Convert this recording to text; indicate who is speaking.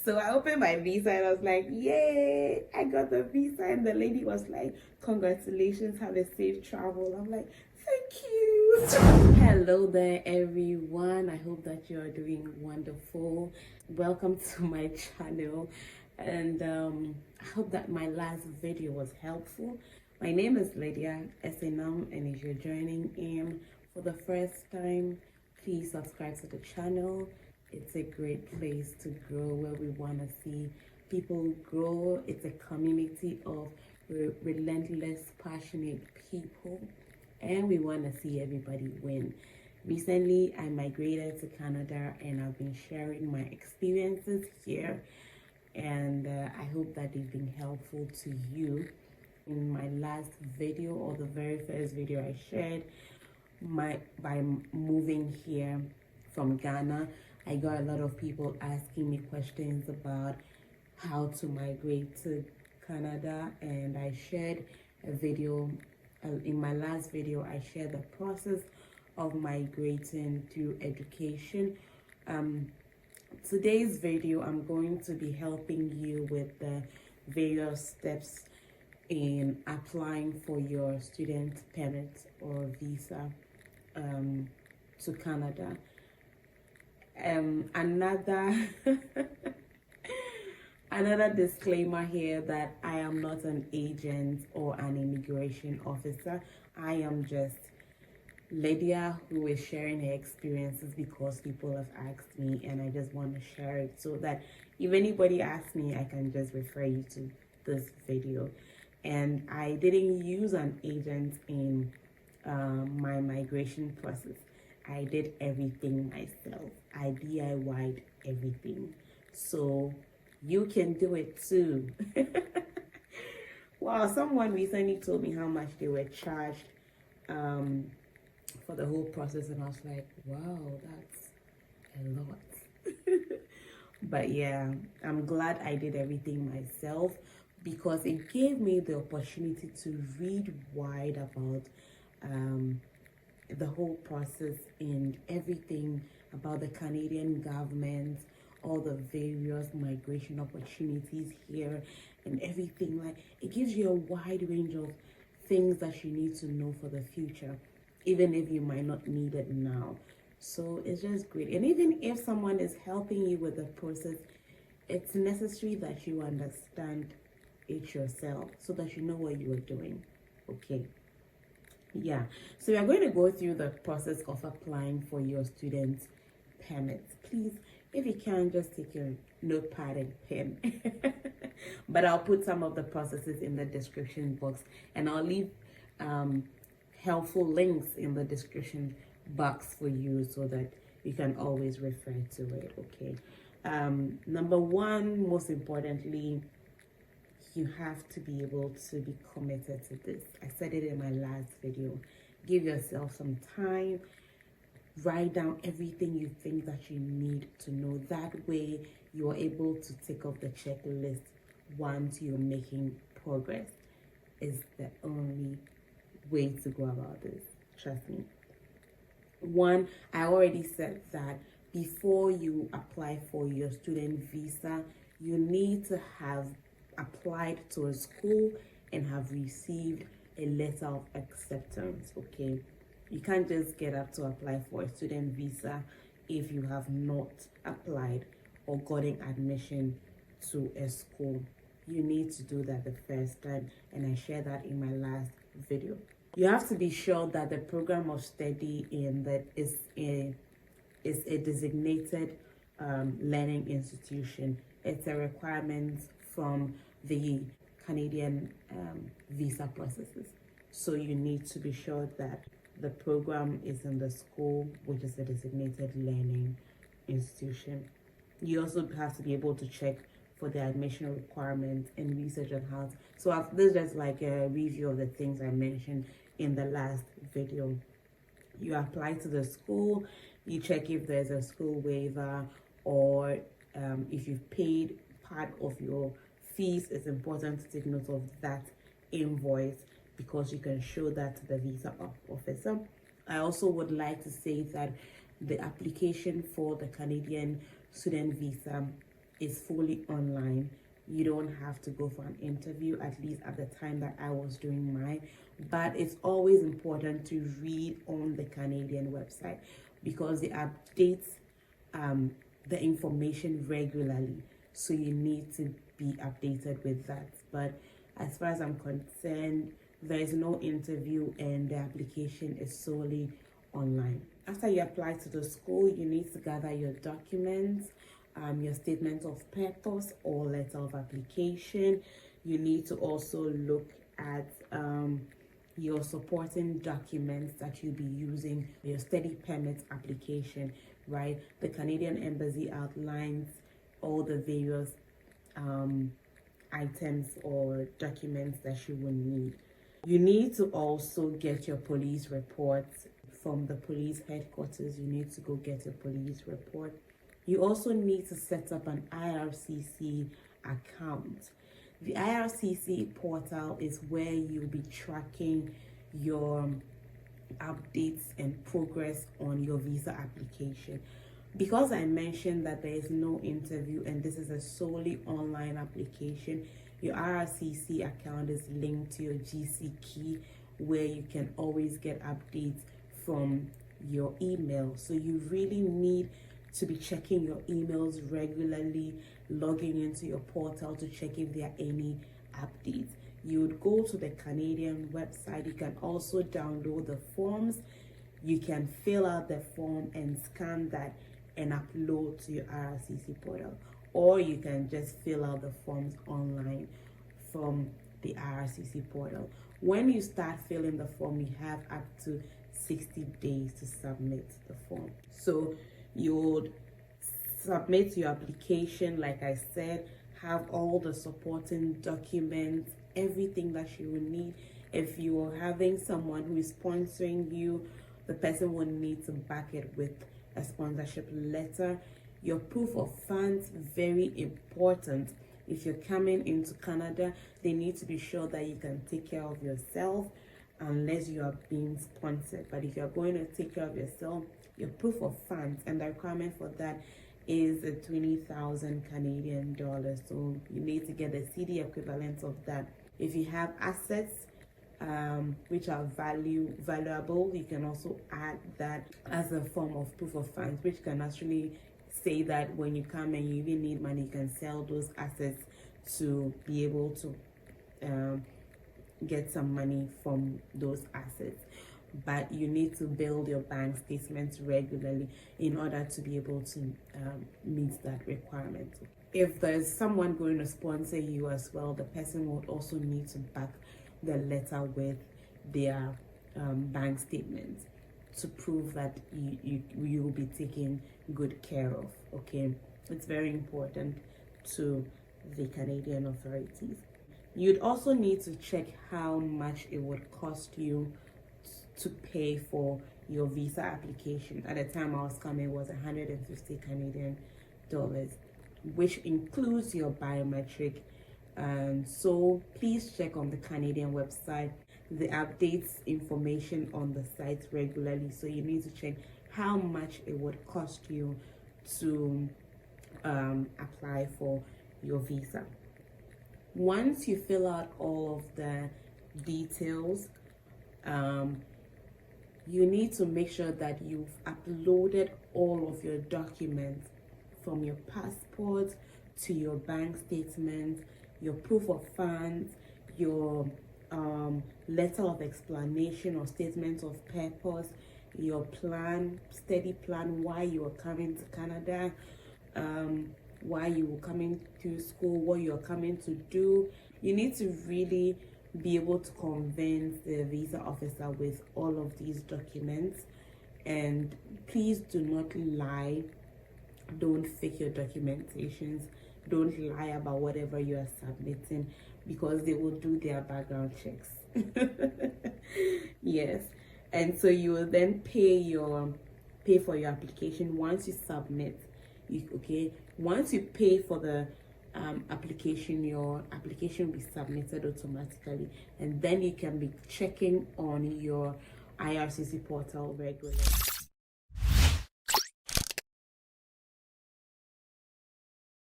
Speaker 1: So I opened my visa and I was like, yay, I got the visa. And the lady was like, congratulations, have a safe travel. I'm like, thank you. Hello there, everyone. I hope that you are doing wonderful. Welcome to my channel. And I hope that my last video was helpful. My name is Lydia Esenam, and if you're joining in for the first time, please subscribe to the channel. It's a great place to grow, where we want to see people grow. It's a community of relentless, passionate people, and we want to see everybody win. Recently, I migrated to Canada, and I've been sharing my experiences here, and I hope that they've been helpful to you. In my last video, or the very first video I shared, by moving here from Ghana, I got a lot of people asking me questions about how to migrate to Canada, and I shared a video. In my last video, I shared the process of migrating through education. Today's video, I'm going to be helping you with the various steps in applying for your student permit or visa to Canada. Another disclaimer here, that I am not an agent or an immigration officer. I am just Lydia, who is sharing her experiences because people have asked me, and I just want to share it so that if anybody asks me, I can just refer you to this video. And I didn't use an agent in my migration process. I did everything myself. I DIY'd everything. So you can do it too. Wow, someone recently told me how much they were charged for the whole process, and I was like, wow, that's a lot. But yeah, I'm glad I did everything myself, because it gave me the opportunity to read wide about the whole process and everything about the Canadian government, all the various migration opportunities here and everything. Like, it gives you a wide range of things that you need to know for the future, even if you might not need it now. So it's just great. And even if someone is helping you with the process, it's necessary that you understand it yourself so that you know what you are doing. Okay. Yeah, so we are going to go through the process of applying for your student permits. Please, if you can, just take your notepad and pen. But I'll put some of the processes in the description box, and I'll leave helpful links in the description box for you so that you can always refer to it. Okay. Number one, most importantly, you have to be able to be committed to this. I said it in my last video. Give yourself some time. Write down everything you think that you need to know. That way, you are able to tick off the checklist once you're making progress. Is the only way to go about this. Trust me. One, I already said that before you apply for your student visa, you need to have applied to a school and have received a letter of acceptance. Okay, you can't just get up to apply for a student visa if you have not applied or gotten admission to a school. You need to do that the first time, and I shared that in my last video. You have to be sure that the program of study in that is a designated learning institution. It's a requirement from the Canadian visa processes. So you need to be sure that the program is in the school, which is a designated learning institution. You also have to be able to check for the admission requirements and research on how. So this is just like a review of the things I mentioned in the last video. You apply to the school, you check if there's a school waiver, or if you've paid part of your fees. It's important to take note of that invoice, because you can show that to the visa officer. I also would like to say that the application for the Canadian student visa is fully online. You don't have to go for an interview, at least at the time that I was doing mine. But it's always important to read on the Canadian website because they update the information regularly. So you need to be updated with that. But as far as I'm concerned, there is no interview and the application is solely online. After you apply to the school, you need to gather your documents, your statement of purpose or letter of application. You need to also look at your supporting documents that you'll be using, your study permit application, right? The Canadian Embassy outlines all the various items or documents that you will need. You need to also get your police reports from the police headquarters. You need to go get your police report. You also need to set up an IRCC account. The IRCC portal is where you'll be tracking your updates and progress on your visa application. Because I mentioned that there is no interview and this is a solely online application, your IRCC account is linked to your GC key where you can always get updates from your email. So you really need to be checking your emails regularly, logging into your portal to check if there are any updates. You would go to the Canadian website. You can also download the forms. You can fill out the form and scan that and upload to your IRCC portal, or you can just fill out the forms online from the IRCC portal. When you start filling the form, you have up to 60 days to submit the form. So you would submit your application, like I said, have all the supporting documents, everything that you will need. If you are having someone who is sponsoring you, the person will need to back it with a sponsorship letter. Your proof of funds, very important. If you're coming into Canada, they need to be sure that you can take care of yourself unless you are being sponsored. But if you're going to take care of yourself, your proof of funds, and the requirement for that is 20,000 Canadian dollars. So you need to get the CD equivalent of that. If you have assets which are valuable, you can also add that as a form of proof of funds, which can actually say that when you come and you even need money, you can sell those assets to be able to get some money from those assets. But you need to build your bank statements regularly in order to be able to meet that requirement. If there's someone going to sponsor you as well, the person would also need to back the letter with their bank statements to prove that you will be taken good care of. Okay, it's very important to the Canadian authorities. You'd also need to check how much it would cost you to pay for your visa application. At the time I was coming, it was 150 Canadian dollars, which includes your biometric. So please check on the Canadian website. The updates information on the site regularly, so you need to check how much it would cost you to apply for your visa. Once you fill out all of the details, you need to make sure that you've uploaded all of your documents, from your passport to your bank statement, your proof of funds, your letter of explanation or statement of purpose, your plan, study plan, why you are coming to Canada, why you were coming to school, what you're coming to do. You need to really be able to convince the visa officer with all of these documents. And please do not lie. Don't fake your documentations. Don't lie about whatever you are submitting, because they will do their background checks. Yes. And so you will then pay for your application once you submit. Once you pay for the application, your application will be submitted automatically, and then you can be checking on your IRCC portal regularly.